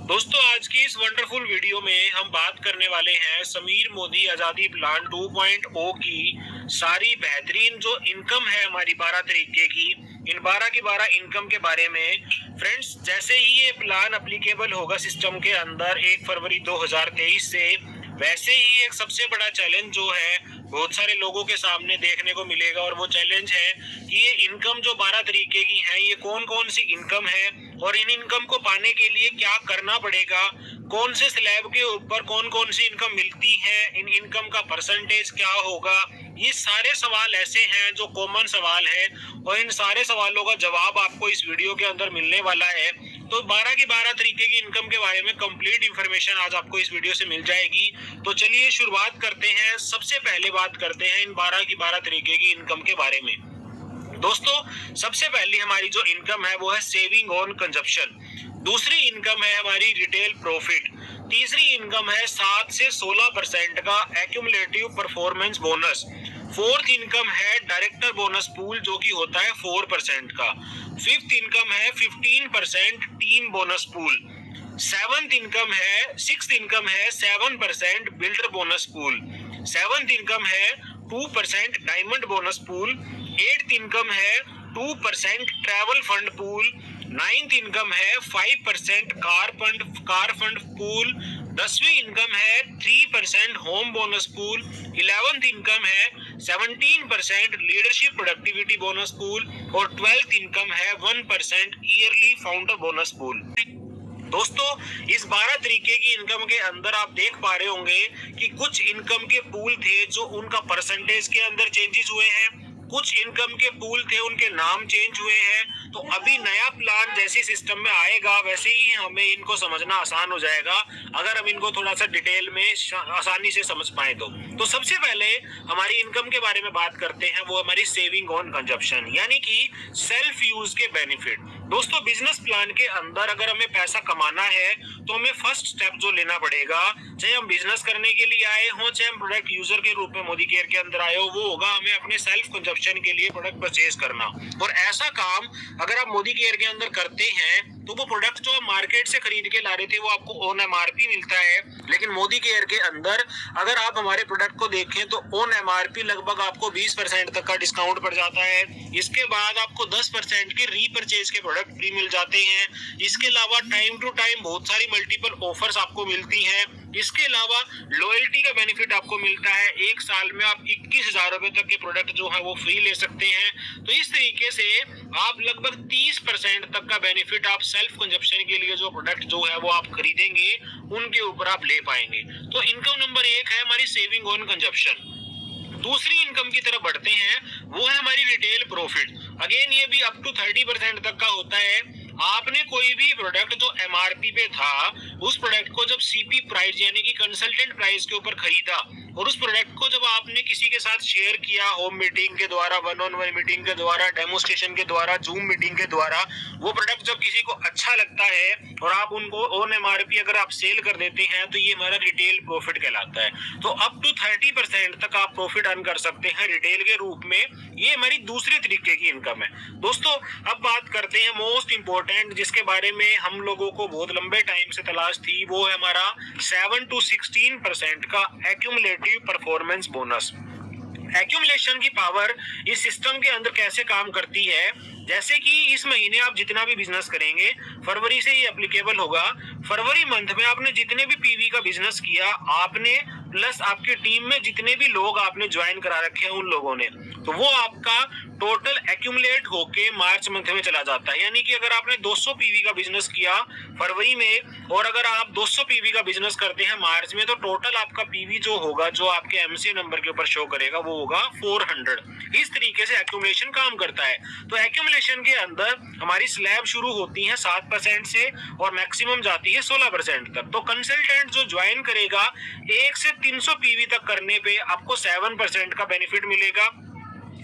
दोस्तों, आज की इस वंडरफुल वीडियो में हम बात करने वाले हैं समीर मोदी आज़ादी प्लान 2.0 की सारी बेहतरीन जो इनकम है हमारी 12 तरीके की, इन 12 की 12 इनकम के बारे में। फ्रेंड्स, जैसे ही ये प्लान अप्लीकेबल होगा सिस्टम के अंदर 1 फरवरी 2023 से, वैसे ही एक सबसे बड़ा चैलेंज जो है बहुत सारे लोगों के सामने देखने को मिलेगा, और वो चैलेंज है कि ये इनकम जो 12 तरीके की है, ये कौन कौन सी इनकम है और इन इनकम को पाने के लिए क्या करना पड़ेगा, कौन से स्लैब के ऊपर कौन कौन सी इनकम मिलती है, इन इनकम का परसेंटेज क्या होगा। ये सारे सवाल ऐसे हैं जो कॉमन सवाल है, और इन सारे सवालों का जवाब आपको इस वीडियो के अंदर मिलने वाला है। तो 12 की 12 तरीके की इनकम के बारे में कंप्लीट इंफॉर्मेशन आज आपको इस वीडियो से मिल जाएगी। तो चलिए शुरुआत करते हैं। सबसे पहले बात करते हैं इन 12 की 12 तरीके की इनकम के बारे में। दोस्तों, सबसे पहली हमारी जो इनकम है वो है सेविंग ऑन कंजप्शन। दूसरी इनकम है हमारी रिटेल प्रॉफिट। तीसरी इनकम है 7 से 16% का accumulative performance bonus. Fourth income है डायरेक्टर बोनस पूल जो कि होता है 4% का। फिफ्थ इनकम है 15% team bonus pool. Sixth income है 7% builder bonus pool. Seventh income है 2% diamond bonus pool. Eighth income है 2% travel fund pool. Ninth income है 5% कार फंड पूल। 10वीं इनकम है 3% home bonus pool. 11th income है 17% leadership productivity bonus pool. और 12th income है 1% yearly founder bonus pool. दोस्तों, इस 12 तरीके की इनकम के अंदर आप देख पा रहे होंगे कि कुछ इनकम के पूल थे जो उनका परसेंटेज के अंदर चेंजेस हुए हैं, कुछ इनकम के पूल थे उनके नाम चेंज हुए हैं। तो अभी नया प्लान जैसे सिस्टम में आएगा वैसे ही हमें इनको समझना आसान हो जाएगा, अगर हम इनको थोड़ा सा डिटेल में आसानी से समझ पाए तो सबसे पहले हमारी इनकम के बारे में बात करते हैं, वो हमारी सेविंग ऑन कंजप्शन यानी कि सेल्फ यूज के बेनिफिट। दोस्तों, बिजनेस प्लान के अंदर अगर हमें पैसा कमाना है तो हमें फर्स्ट स्टेप जो लेना पड़ेगा, चाहे हम बिजनेस करने के लिए आए हों, चाहे हम प्रोडक्ट यूजर के रूप में मोदी केयर के अंदर आए हो, वो होगा हमें अपने सेल्फ कंजप्शन के लिए प्रोडक्ट परचेज करना। और ऐसा काम अगर आप मोदी केयर के अंदर करते हैं तो वो प्रोडक्ट जो आप मार्केट से खरीद के ला रहे थे वो आपको ऑन एमआरपी मिलता है, लेकिन मोदी केयर के अंदर अगर आप हमारे प्रोडक्ट को देखें तो ऑन एमआरपी लगभग आपको 20% तक का डिस्काउंट पड़ जाता है। इसके बाद आपको 10% के रीपरचेज के प्रोडक्ट फ्री मिल जाते हैं। इसके अलावा टाइम टू टाइम बहुत सारी मल्टीपल ऑफर्स आपको मिलती हैं। इसके अलावा लॉयल्टी का बेनिफिट आपको मिलता है, 1 साल में आप 21,000 रुपए तक के प्रोडक्ट जो है वो फ्री ले सकते हैं। तो इस तरीके से आप लगभग 30% तक का बेनिफिट आप सेल्फ कंजप्शन के लिए जो प्रोडक्ट जो है वो आप खरीदेंगे उनके ऊपर आप ले पाएंगे। तो इनकम नंबर 1 है हमारी सेविंग ऑन कंजप्शन। दूसरी इनकम की तरफ बढ़ते हैं, वो है हमारी रिटेल प्रॉफिट। अगेन ये भी अप टू 30% तक का होता है। आपने कोई भी प्रोडक्ट जो एमआरपी पे था उस प्रोडक्ट को जब सीपी प्राइस यानी कि कंसल्टेंट प्राइस के ऊपर खरीदा, और उस प्रोडक्ट को जब आपने किसी के साथ शेयर किया, होम मीटिंग के द्वारा, 1-on-1 मीटिंग के द्वारा, डेमोस्ट्रेशन के द्वारा, जूम मीटिंग के द्वारा, वो प्रोडक्ट जब किसी को अच्छा लगता है और आप उनको ऑन एमआरपी अगर आप सेल कर देते हैं तो ये हमारा रिटेल प्रॉफिट कहलाता है। तो अप टू 30% तक आप प्रॉफिट अर्न कर सकते हैं रिटेल के रूप में। ये हमारी दूसरे तरीके की इनकम है। दोस्तों, अब बात करते हैं मोस्ट इंपॉर्टेंट, जिसके बारे में हम लोगों को बहुत लंबे टाइम से तलाश थी, वो है हमारा 7 to 16% का एक्यूमुलेटिव परफॉर्मेंस बोनस। एक्यूमुलेशन की पावर इस सिस्टम के अंदर कैसे काम करती है, जैसे कि इस महीने आप जितना भी बिजनेस करेंगे, फरवरी से ये एप्लीकेबल होगा। फरवरी मंथ में आपने जितने भी पीवी का बिजनेस किया, आपने प्लस आपकी टीम में जितने भी लोग आपने ज्वाइन करा रखे हैं उन लोगों ने, तो वो आपका टोटल एक्यूमुलेट होके मार्च मंथ में चला जाता है। यानी कि अगर आपने 200 पीवी का बिजनेस किया फरवरी में, और अगर आप 200 पीवी का बिजनेस करते हैं मार्च में, तो टोटल आपका पीवी जो होगा, जो आपके एमसी नंबर के ऊपर शो करेगा, वो होगा 400। इस तरीके से एक्यूमुलेशन काम करता है। तो एक्यूमुलेशन के अंदर हमारी स्लैब शुरू होती है 7% से और मैक्सिमम जाती है 16% तक। तो कंसल्टेंट जो ज्वाइन करेगा 1 से 300 पीवी तक करने पे आपको 7% का बेनिफिट मिलेगा।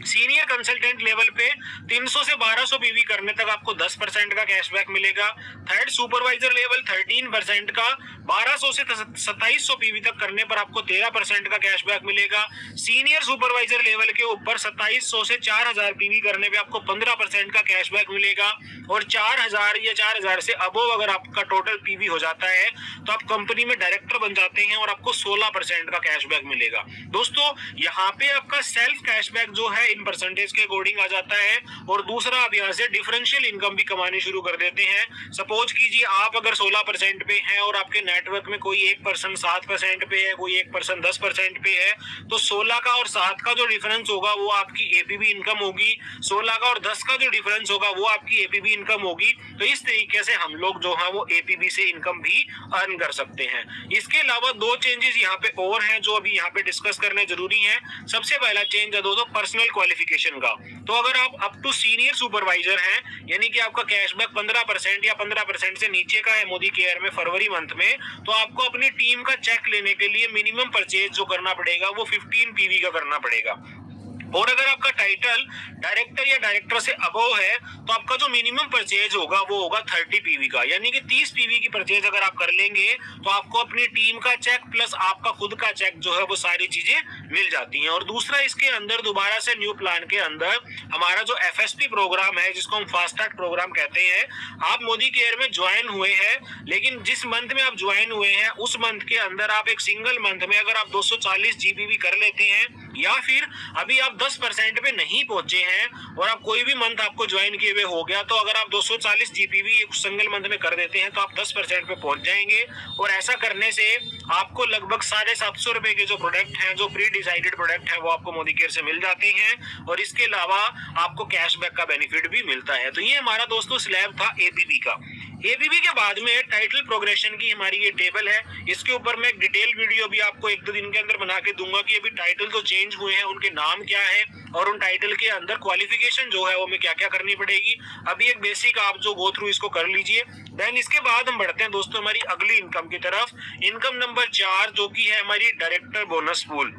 सीनियर कंसल्टेंट लेवल पे 300 से 1200 पीवी करने तक आपको 10% का कैशबैक मिलेगा। थर्ड सुपरवाइजर लेवल 13% का, 1200 से 2700 पीवी तक करने पर आपको 13% का कैशबैक मिलेगा। सीनियर सुपरवाइजर लेवल के ऊपर 2700 से 4000 पीवी करने पे आपको 15% का कैशबैक मिलेगा। और 4000 या 4000 से अबोव अगर आपका टोटल पीवी हो जाता है तो आप कंपनी में डायरेक्टर बन जाते हैं और आपको 16% का कैशबैक मिलेगा। दोस्तों यहाँ पे आपका सेल्फ कैशबैक जो है इन परसेंटेज के अकॉर्डिंग आ जाता है। और दूसरा, आप यहाँ से डिफरेंशियल इनकम भी कमानी शुरू कर देते हैं। सपोज कीजिए आप अगर 16% पे हैं और आपके नेटवर्क में कोई एक पर्सन 7% पे है, कोई एक पर्सन 10% पे है, तो 16 का और 7 का जो डिफरेंस होगा वो आपकी एपीबी इनकम होगी। 16 का और 10 का जो डिफरेंस होगा वो आपकी एपीबी इनकम होगी। तो इस तरीके से हम लोग जो है वो एपीबी से इनकम भी अर्न कर सकते हैं। इसके अलावा दो चेंजेस यहाँ पे और हैं जो अभी यहाँ पे डिस्कस करने जरूरी है। सबसे पहला चेंज है दोस्तों पर्सनल क्वालिफिकेशन का। तो अगर आप अप टू सीनियर सुपरवाइजर हैं, यानी कि आपका कैशबैक 15% या 15% से नीचे का है मोदी केयर में फरवरी मंथ में, तो आपको अपनी टीम का चेक लेने के लिए मिनिमम परचेज जो करना पड़ेगा वो 15 पीवी का करना पड़ेगा। और अगर आपका टाइटल डायरेक्टर या डायरेक्टर से अबव है तो आपका जो मिनिमम परचेज होगा वो होगा 30 पीवी का, यानी कि 30 पीवी की परचेज अगर आप कर लेंगे तो आपको अपनी टीम का चेक प्लस आपका खुद का चेक जो है वो सारी चीजें मिल जाती हैं। और दूसरा, इसके अंदर दोबारा से न्यू प्लान के अंदर हमारा जो एफएसपी प्रोग्राम है जिसको हम फास्ट स्टार्ट प्रोग्राम कहते हैं, आप मोदी केयर में ज्वाइन हुए हैं, लेकिन जिस मंथ में आप ज्वाइन हुए हैं उस मंथ के अंदर आप एक सिंगल मंथ में अगर आप 240 जीबीबी कर लेते हैं, या फिर अभी आप 10% पे नहीं पहुंचे हैं और आप कोई भी मंथ आपको ज्वाइन किए हुए हो गया, तो अगर आप 240 जीबीबी एक सिंगल मंथ में कर देते हैं तो आप 10% पे पहुंच जाएंगे। और ऐसा करने से आपको लगभग 750 रुपए के जो प्रोडक्ट हैं, जो प्री डिसाइडेड प्रोडक्ट है, वो आपको मोदी केयर से मिल जाते हैं। और इसके अलावा आपको कैशबैक का बेनिफिट भी मिलता है। तो ये हमारा दोस्तों स्लैब था एपीबी का। एपीबी के बाद में टाइटल प्रोग्रेशन की हमारी ये टेबल है। इसके ऊपर मैं एक डिटेल वीडियो भी आपको 1-2 दिन के अंदर बना के दूंगा कि अभी टाइटल जो चेंज हुए हैं उनके नाम क्या है और उन टाइटल के अंदर क्वालिफिकेशन जो है वो हमें क्या क्या करनी पड़ेगी। अभी एक बेसिक आप जो गो थ्रू इसको कर लीजिए। देन इसके बाद हम बढ़ते हैं दोस्तों हमारी अगली इनकम की तरफ। इनकम नंबर 4 जो की है हमारी डायरेक्टर बोनस पूल।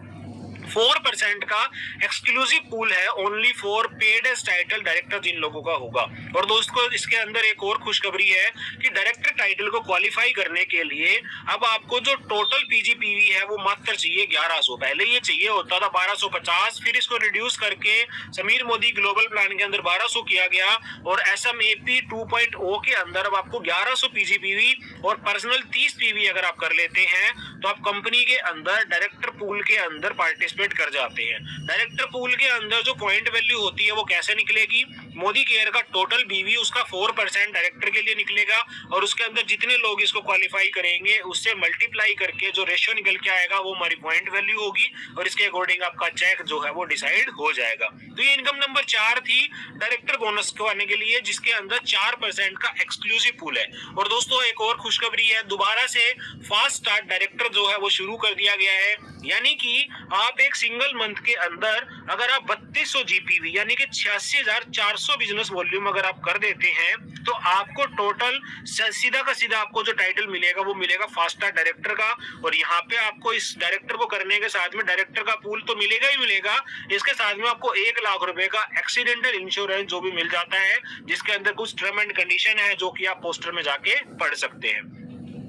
4% का एक्सक्लूसिव पूल है, only for paid as title director जिन लोगों का होगा। और दोस्तों इसके अंदर एक और खुशखबरी है कि डायरेक्टर टाइटल को क्वालिफाई करने के लिए अब आपको जो टोटल पीजीपीवी है वो मात्र चाहिए 1100। पहले ये चाहिए होता था 1250, फिर इसको रिड्यूस करके समीर मोदी ग्लोबल प्लान के अंदर 1200 किया गया। और एसएमएपी 2.0 के अंदर अब आपको 1100 पीजीपीवी और पर्सनल 30 पीवी अगर आप कर लेते हैं तो आप कंपनी के अंदर डायरेक्टर पूल के अंदर पार्टिसिपेट कर जाते हैं। डायरेक्टर पूल के अंदर जो पॉइंट वैल्यू होती है वो कैसे निकलेगी, मोदी केयर का टोटल बीवी उसका 4% डायरेक्टर के लिए निकलेगा और उसके अंदर जितने लोग इसको क्वालिफाई करेंगे उससे मल्टीप्लाई करके जो रेशियो निकल के आएगा वो हमारी पॉइंट वैल्यू होगी और इसके अकॉर्डिंग आपका चेक जो है वो डिसाइड हो जाएगा। तो ये इनकम नंबर 4 थी डायरेक्टर बोनस को आने के लिए, जिसके अंदर 4% का एक्सक्लूसिव पूल है। और दोस्तों एक और खुशखबरी है, दोबारा से फास्ट स्टार्ट डायरेक्टर जो है वो शुरू कर दिया गया है। यानी कि आप एक सिंगल मंथ के अंदर अगर आप 3200 जीपीवी यानी कि 86,400 बिजनेस वॉल्यूम अगर आप कर देते हैं तो आपको टोटल सीधा का सीधा आपको जो टाइटल मिलेगा वो मिलेगा फास्ट स्टार्ट डायरेक्टर का। और यहाँ पे आपको इस डायरेक्टर को करने के साथ में डायरेक्टर का पूल तो मिलेगा ही मिलेगा, इसके साथ में आपको 1 लाख रुपए का एक्सीडेंटल इंश्योरेंस जो भी मिल जाता है, जिसके अंदर कुछ टर्म एंड कंडीशन है जो कि आप पोस्टर में जाके पढ़ सकते हैं।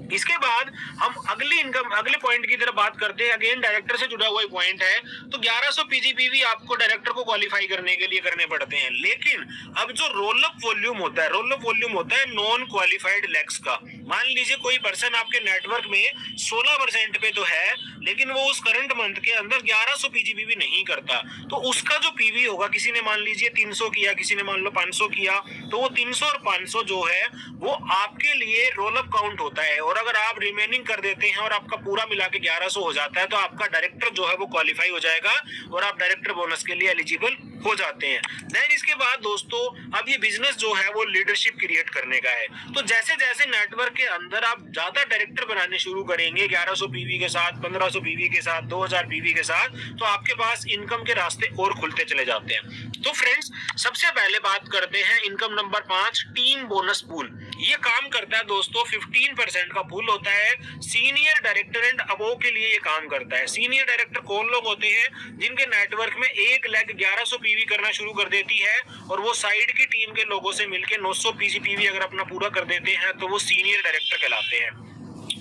इसके बाद हम अगले पॉइंट की तरफ बात करते हैं। अगेन डायरेक्टर से जुड़ा हुआ पॉइंट है। तो 1100 पीजीपीवी आपको डायरेक्टर को क्वालिफाई करने के लिए करने पड़ते हैं, लेकिन अब जो रोल अप वॉल्यूम होता है नॉन क्वालिफाइड लेग्स का। मान लीजिए कोई पर्सन आपके नेटवर्क में 16% पे तो है, लेकिन वो उस करंट मंथ के अंदर 1100 पीजीपीवी नहीं करता, तो उसका जो पीवी होगा, किसी ने मान लीजिए 300 किया, किसी ने मान लो 500 किया, तो वो 300 और 500 जो है वो आपके लिए रोल अप काउंट होता है। और अगर आप रिमेनिंग कर देते हैं और आपका पूरा मिला के 1100 हो जाता है तो आपका डायरेक्टर जो है वो क्वालिफाई हो जाएगा और आप डायरेक्टर बोनस के लिए एलिजिबल हो जाते हैं। देन इसके बाद दोस्तों अब ये बिजनेस जो है वो लीडरशिप क्रिएट करने का है। तो जैसे जैसे नेटवर्क के अंदर आप ज्यादा डायरेक्टर बनाने शुरू करेंगे 1100 पीवी के साथ, 1500 पीवी के साथ, 2000 पीवी के साथ, तो आपके पास इनकम के रास्ते और खुलते चले जाते हैं। तो फ्रेंड्स सबसे पहले बात करते हैं income number 5 team bonus pool. ये काम करता है दोस्तों, 15% का पूल होता है। सीनियर डायरेक्टर एंड अबोव के लिए ये काम करता है। सीनियर डायरेक्टर कौन लोग होते हैं? जिनके नेटवर्क में एक लेग 1100 पीवी करना शुरू कर देती है और वो साइड की टीम के लोगों से मिलकर 900 पीवी अगर अपना पूरा कर देते हैं तो वो सीनियर डायरेक्टर कहलाते हैं।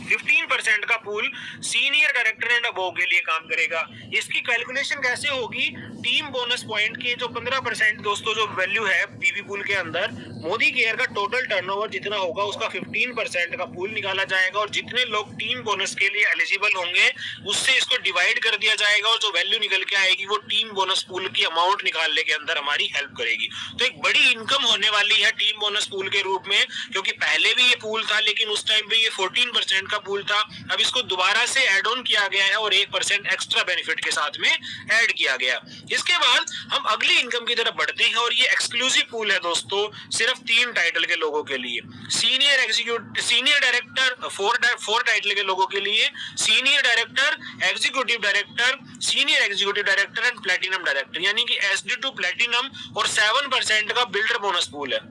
15% का pool senior director and above के लिए काम करेगा। इसकी कैलकुलेशन कैसे होगी? टीम बोनस पॉइंट के जो 15% दोस्तों जो वैल्यू है पीवी पूल के अंदर, मोदी केयर का टोटल टर्नओवर जितना होगा उसका 15% का पूल निकाला जाएगा और जितने लोग टीम बोनस के लिए एलिजिबल होंगे उससे इसको डिवाइड कर दिया जाएगा और जो वैल्यू निकल के आएगी वो टीम बोनस पूल की अमाउंट निकालने के अंदर हमारी हेल्प करेगी। तो एक बड़ी इनकम होने वाली है टीम बोनस पूल के रूप में, क्योंकि पहले भी ये पूल था लेकिन उस टाइम पे ये 14% का पूल था। अब इसको दोबारा से ऐड ऑन किया गया है और 1% एक्स्ट्रा बेनिफिट के साथ में ऐड किया गया। इसके बाद हम अगली इनकम की तरफ बढ़ते हैं और ये एक्सक्लूसिव पूल है दोस्तों, सिर्फ 3 टाइटल के लोगों के लिए। सीनियर डायरेक्टर 4 टाइटल के लोगों के लिए, senior director, executive director, senior executive director and platinum director, यानी कि SD2 प्लेटिनम और 7% का बिल्डर बोनस पूल है।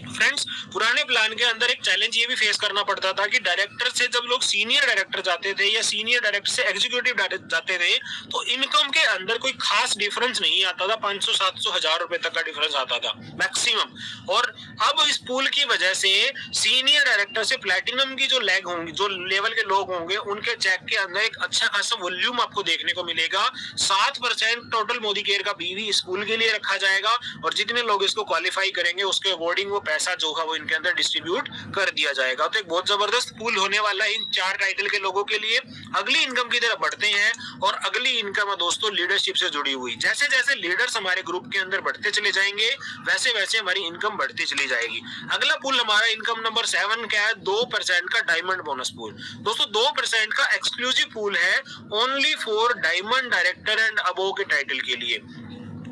फ्रेंड्स, पुराने प्लान के अंदर एक चैलेंज ये भी फेस करना पड़ता था कि डायरेक्टर से जब लोग सीनियर डायरेक्टर जाते थे या सीनियर डायरेक्टर से एग्जीक्यूटिव डायरेक्टर जाते थे तो इनकम के अंदर कोई खास डिफरेंस नहीं आता था। 500, 700, 1000 रुपए तक का डिफरेंस आता था मैक्सिमम। और अब इस पूल की वजह से सीनियर डायरेक्टर से प्लेटिनम की जो लेग होंगी, जो लेवल के लोग होंगे, उनके चेक के अंदर एक अच्छा खासा वॉल्यूम आपको देखने को मिलेगा। 7% टोटल मोदी केयर का बीवी इस पूल के लिए रखा जाएगा और जितने लोग इसको क्वालिफाई करेंगे उसके अकॉर्डिंग वो पैसा जो है वो इनके अंदर डिस्ट्रीब्यूट कर दिया जाएगा। तो एक बहुत जबरदस्त पूल होने वाला है इन 4 टाइटल के लोगों के लिए। अगली इनकम की तरफ बढ़ते हैं और अगली इनकम है दोस्तों लीडरशिप से जुड़ी हुई। जैसे जैसे लीडर्स हमारे ग्रुप के अंदर बढ़ते चले जाएंगे वैसे वैसे हमारी इनकम बढ़ती चली जाएगी। अगला पूल हमारा इनकम नंबर 7 क्या है? 2% का डायमंड बोनस पूल। दोस्तों 2% का एक्सक्लूसिव पूल है only for diamond director and above के टाइटल के लिए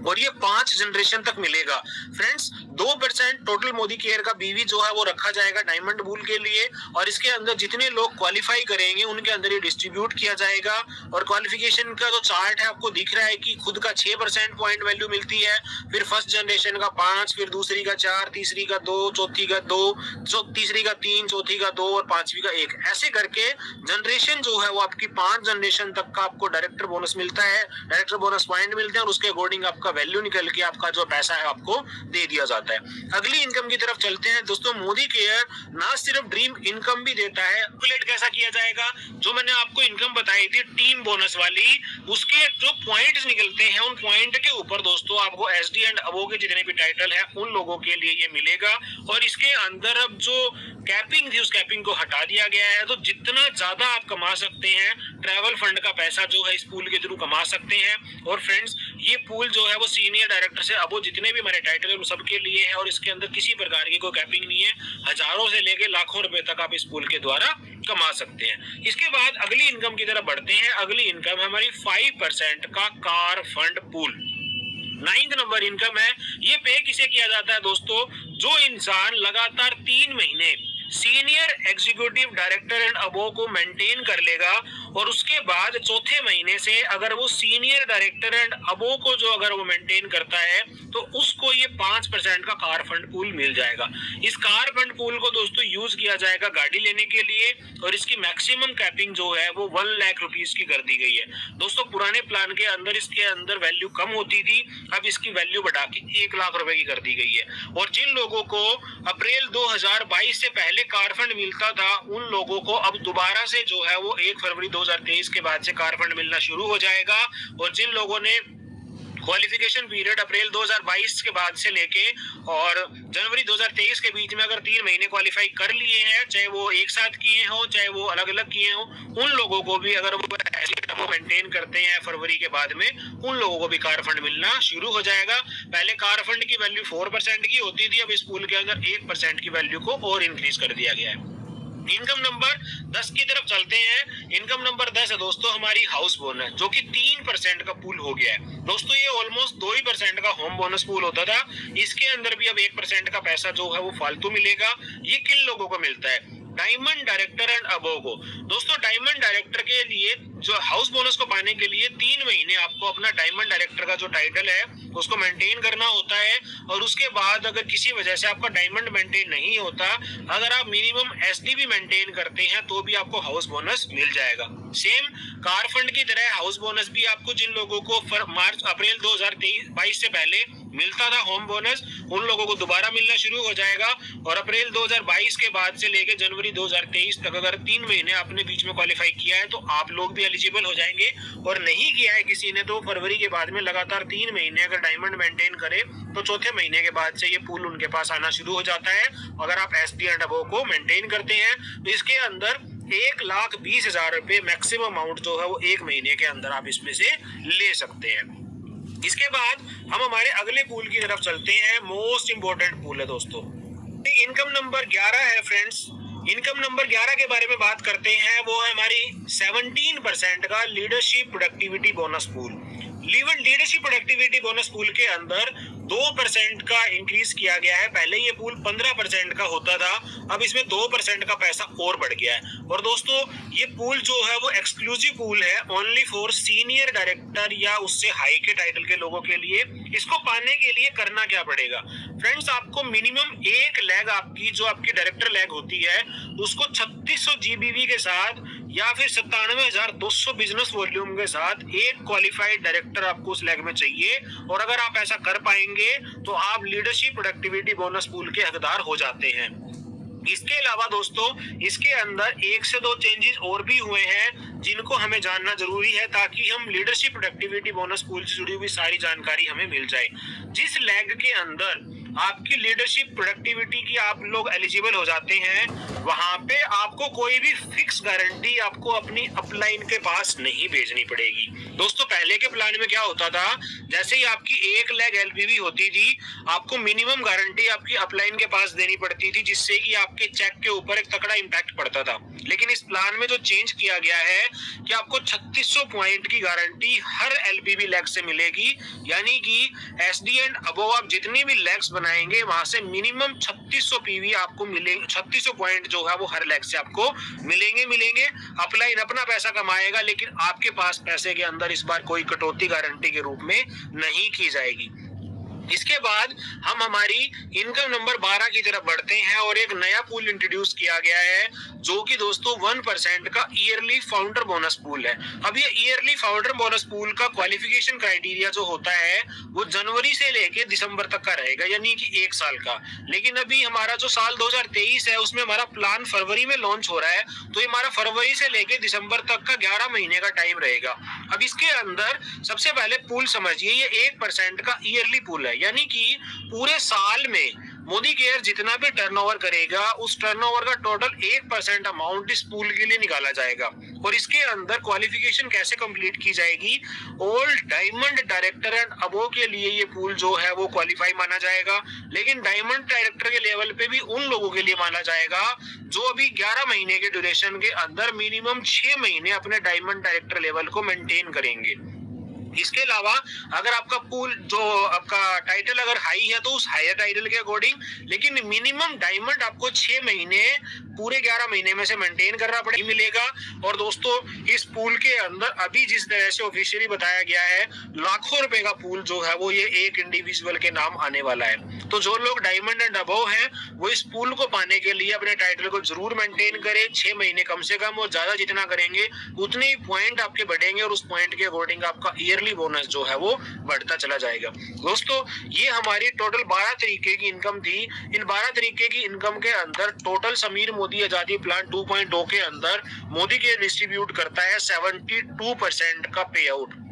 और ये 5 जनरेशन तक मिलेगा। फ्रेंड्स, 2% टोटल मोदी केयर का बीवी जो है वो रखा जाएगा डायमंड पूल के लिए और इसके अंदर जितने लोग क्वालिफाई करेंगे उनके अंदर ये डिस्ट्रीब्यूट किया जाएगा। और क्वालिफिकेशन का जो चार्ट है आपको दिख रहा है कि खुद का 6% पॉइंट वैल्यू मिलती है, फिर फर्स्ट जनरेशन का 5, फिर दूसरी का 4, तीसरी का 2, चौथी का 2, तीसरी का 3, चौथी का 2 और पांचवी का 1। ऐसे करके जनरेशन जो है वो आपकी 5 जनरेशन तक का आपको डायरेक्टर बोनस मिलता है, डायरेक्टर बोनस पॉइंट मिलते हैं और उसके अकॉर्डिंग आपका वैल्यू निकल के आपका जो पैसा है आपको दे दिया जाता है। अगली इनकम की तरफ चलते हैं दोस्तों। मोदी केयर ना सिर्फ ड्रीम इनकम भी देता है। कैलकुलेट कैसा किया जाएगा? जो मैंने आपको इनकम बताई थी टीम बोनस वाली, उसके जो पॉइंट्स निकलते हैं उन पॉइंट के ऊपर दोस्तों आपको SD एंड अबोव के जितने भी टाइटल है उन लोगों के लिए ये मिलेगा। और इसके अंदर अब जो कैपिंग थी उस कैपिंग को हटा दिया गया है। तो जितना ज्यादा आप कमा सकते हैं ट्रैवल फंड का पैसा जो है इस पूल के थ्रू कमा सकते हैं। और फ्रेंड्स, ये पूल जो है वो सीनियर डायरेक्टर से अबोव जितने भी हमारे टाइटल है वो सबके लिए है और इसके अंदर किसी प्रकार की कोई कैपिंग नहीं है। हजारों से लेके लाखों रुपए तक आप इस पूल के द्वारा कमा सकते हैं। इसके बाद अगली इनकम की तरफ बढ़ते हैं। अगली इनकम है हमारी 5% का car fund pool. 9th number income है। ये पे किसे किया जाता है दोस्तों? जो इंसान लगातार 3 महीने senior executive director and above को मेंटेन कर लेगा और उसके बाद चौथे महीने से अगर वो सीनियर डायरेक्टर एंड अबोव को जो अगर वो मेंटेन करता है तो उसको ये 5% का कार फंड पूल मिल जाएगा। इस कार फंड पूल को दोस्तों यूज किया जाएगा गाड़ी लेने के लिए और इसकी मैक्सिमम कैपिंग जो है वो 1 लाख रुपीस की कर दी गई है। दोस्तों पुराने प्लान के अंदर इसके अंदर वैल्यू कम होती थी, अब इसकी वैल्यू बढ़ा के 1 लाख रुपए की कर दी गई है। और जिन लोगों को अप्रैल 2022 से पहले कार फंड मिलता था उन लोगों को अब दोबारा से जो है वो 1 फरवरी 2023 के बाद से कार फंड मिलना शुरू हो जाएगा। और जिन लोगों ने क्वालिफिकेशन पीरियड अप्रैल 2022 के बाद से लेके और जनवरी 2023 के बीच में अगर 3 महीने क्वालिफाई कर लिए हैं, चाहे वो एक साथ किए हों चाहे वो अलग अलग किए हों, उन लोगों को भी अगर वो मेंटेन करते हैं फरवरी के बाद में उन लोगों को भी कार फंड मिलना शुरू हो जाएगा। पहले कार फंड की वैल्यू 4% की होती थी, अब इस पूल के अंदर 1% की वैल्यू को और इंक्रीज कर दिया गया है। इनकम नंबर 10 की तरफ चलते हैं। इनकम नंबर 10 है दोस्तों हमारी हाउस बोनस, जो कि 3% का पूल हो गया है। दोस्तों ये ऑलमोस्ट 2% का होम बोनस पूल होता था, इसके अंदर भी अब 1% का पैसा जो है वो फालतू मिलेगा। ये किन लोगों को मिलता है? डायमंड डायरेक्टर एंड अबोव को। दोस्तों डायमंड डायरेक्टर के लिए जो हाउस बोनस को पाने के लिए 3 महीने आपको अपना डायमंड डायरेक्टर का जो टाइटल है उसको मेंटेन करना होता है। और उसके बाद अगर किसी वजह से आपका डायमंड मेंटेन नहीं होता, अगर आप मिनिमम एसडी भी मेंटेन करते हैं तो भी आपको हाउस बोनस मिल जाएगा। सेम कार फंड की तरह हाउस बोनस भी आपको जिन लोगों को मार्च अप्रैल 2022 से पहले मिलता था होम बोनस, उन लोगों को दोबारा मिलना शुरू हो जाएगा। और अप्रैल 2022 के बाद से लेकर जनवरी 2023 तक अगर 3 महीने आपने बीच में क्वालिफाई किया है तो आप लोग भी एलिजिबल हो जाएंगे। और नहीं किया है किसी ने तो फरवरी के बाद में लगातार 3 महीने अगर डायमंड मेंटेन करे तो चौथे महीने के बाद से ये पूल उनके पास आना शुरू हो जाता है। अगर आप एसडी एंड अबव को मेंटेन करते हैं तो इसके अंदर 1,20,000 रुपए मैक्सिमम अमाउंट जो है वो 1 महीने के अंदर आप इसमें से ले सकते हैं। इसके बाद हम हमारे अगले पूल की तरफ चलते हैं। मोस्ट इंपोर्टेंट पूल है दोस्तों, इनकम नंबर 11 है फ्रेंड्स। इनकम नंबर 11 के बारे में बात करते हैं, वो है हमारी 17% का leadership productivity bonus pool. Leadership productivity bonus pool के अंदर 2% का इंक्रीज किया गया है। पहले ये पूल 15% का होता था, अब इसमें 2% का पैसा और बढ़ गया है। और दोस्तों ये पूल जो है वो एक्सक्लूसिव पूल है, ओनली फॉर सीनियर डायरेक्टर या उससे हाई के टाइटल के लोगों के लिए। इसको पाने के लिए करना क्या पड़ेगा फ्रेंड्स, आपको मिनिमम एक लैग आपकी जो आपकी डायरेक्टर लैग होती है उसको 3600 जीबीवी के साथ या फिर 97,200 बिजनेस वॉल्यूम के साथ एक क्वालिफाइड डायरेक्टर आपको उस लैग में चाहिए। और अगर आप ऐसा कर पाएंगे तो आप लीडरशिप प्रोडक्टिविटी बोनस पूल के हकदार हो जाते हैं। इसके अलावा दोस्तों इसके अंदर 1 से 2 चेंजेस और भी हुए हैं जिनको हमें जानना जरूरी है ताकि हम लीडरशिप प्रोडक्टिविटी बोनस पूल से जुड़ी हुई सारी जानकारी हमें मिल जाए। जिस लैग के अंदर आपकी लीडरशिप प्रोडक्टिविटी की आप लोग एलिजिबल हो जाते हैं, वहां पे आपको कोई भी फिक्स गारंटी आपको अपनी अपलाइन के पास नहीं भेजनी पड़ेगी। दोस्तों पहले के प्लान में क्या होता था, जैसे ही आपकी 1 लाख एलपीवी होती थी आपको मिनिमम गारंटी आपकी अपलाइन के पास देनी पड़ती थी, जिससे कि आपके चेक के ऊपर एक तगड़ा इंपैक्ट पड़ता था। लेकिन इस प्लान में जो चेंज किया गया है कि आपको 3600 पॉइंट की गारंटी हर एलपीवी लैग से मिलेगी, यानी कि एसडी एंड अबव आप जितनी भी लैग्स बनाएंगे वहां से मिनिमम 3600 पीवी आपको मिलेंगे। 3600 पॉइंट जो है वो हर लैग से आपको मिलेंगे। अपलाइन अपना पैसा कमाएगा, लेकिन आपके पास पैसे के अंदर इस बार कोई कटौती गारंटी के रूप में नहीं की जाएगी। इसके बाद हम हमारी इनकम नंबर 12 की तरफ बढ़ते हैं और एक नया पूल इंट्रोड्यूस किया गया है जो कि दोस्तों 1% का ईयरली फाउंडर बोनस पूल है। अब ये ईयरली फाउंडर बोनस पूल का क्वालिफिकेशन क्राइटेरिया जो होता है वो जनवरी से लेके दिसंबर तक का रहेगा, यानी कि 1 साल का। लेकिन अभी हमारा जो साल 2023 है उसमें हमारा प्लान फरवरी में लॉन्च हो रहा है, तो ये हमारा फरवरी से लेके दिसंबर तक का 11 महीने का टाइम रहेगा। अब इसके अंदर सबसे पहले पूल समझिए, ये 1% का ईयरली पूल है, यानी कि पूरे साल में मोदी केयर जितना भी टर्नओवर करेगा उस टर्नओवर का टोटल 1% अमाउंट इस पूल के लिए निकाला जाएगा। और इसके अंदर क्वालिफिकेशन कैसे कंप्लीट की जाएगी, all diamond director and above के लिए ये पूल जो है वो क्वालिफाई माना जाएगा। लेकिन डायमंड डायरेक्टर के लेवल पे भी उन लोगों के लिए माना जाएगा जो अभी 11 महीने के ड्यूरेशन के अंदर मिनिमम 6 महीने अपने डायमंड डायरेक्टर लेवल को मेंटेन करेंगे। इसके अलावा अगर आपका पूल जो आपका टाइटल अगर हाई है तो उस हायर टाइटल के अकॉर्डिंग, लेकिन मिनिमम डायमंड आपको 6 महीने पूरे 11 महीने में से मेंटेन करना पड़ेगा मिलेगा। और दोस्तों इस पूल के अंदर अभी जिस तरह से ऑफिशियली बताया गया है लाखों रुपए का पूल जो है वो ये एक इंडिविजुअल के नाम आने वाला है। तो जो लोग डायमंड एंड अबव हैं वो इस पूल को पाने के लिए अपने टाइटल को जरूर मेंटेन करें 6 महीने कम से कम, और ज्यादा जितना करेंगे उतने ही पॉइंट आपके बढ़ेंगे और उस पॉइंट के अकॉर्डिंग आपका ईयरली बोनस जो है वो बढ़ता चला जाएगा। दोस्तों ये हमारी टोटल 12 तरीके की इनकम थी। इन 12 तरीके की इनकम के अंदर टोटल समीर मोदी आजादी प्लान 2.0 के अंदर मोदी के डिस्ट्रीब्यूट करता है 72% का पे आउट।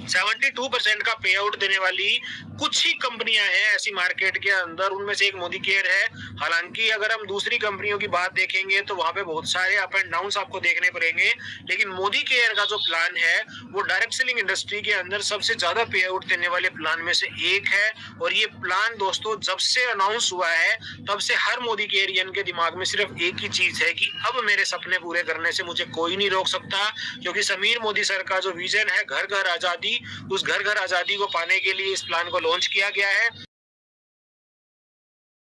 72% का पे आउट देने वाली कुछ ही कंपनियां हैं ऐसी मार्केट के अंदर, उनमें से एक मोदी केयर है। हालांकि अगर हम दूसरी कंपनियों की बात देखेंगे तो वहां पे बहुत सारे अप एंड डाउन्स आपको देखने पड़ेंगे, लेकिन मोदी केयर का जो प्लान है वो डायरेक्ट सेलिंग इंडस्ट्री के अंदर सबसे ज्यादा पे आउट देने वाले प्लान में से एक है। और ये प्लान दोस्तों जब से अनाउंस हुआ है तब से हर मोदी केयरियन के दिमाग में सिर्फ एक ही चीज है कि अब मेरे सपने पूरे करने से मुझे कोई नहीं रोक सकता, क्योंकि समीर मोदी सर का जो विजन है घर घर आजादी, उस घर घर आजादी को पाने के लिए इस प्लान को लॉन्च किया गया है।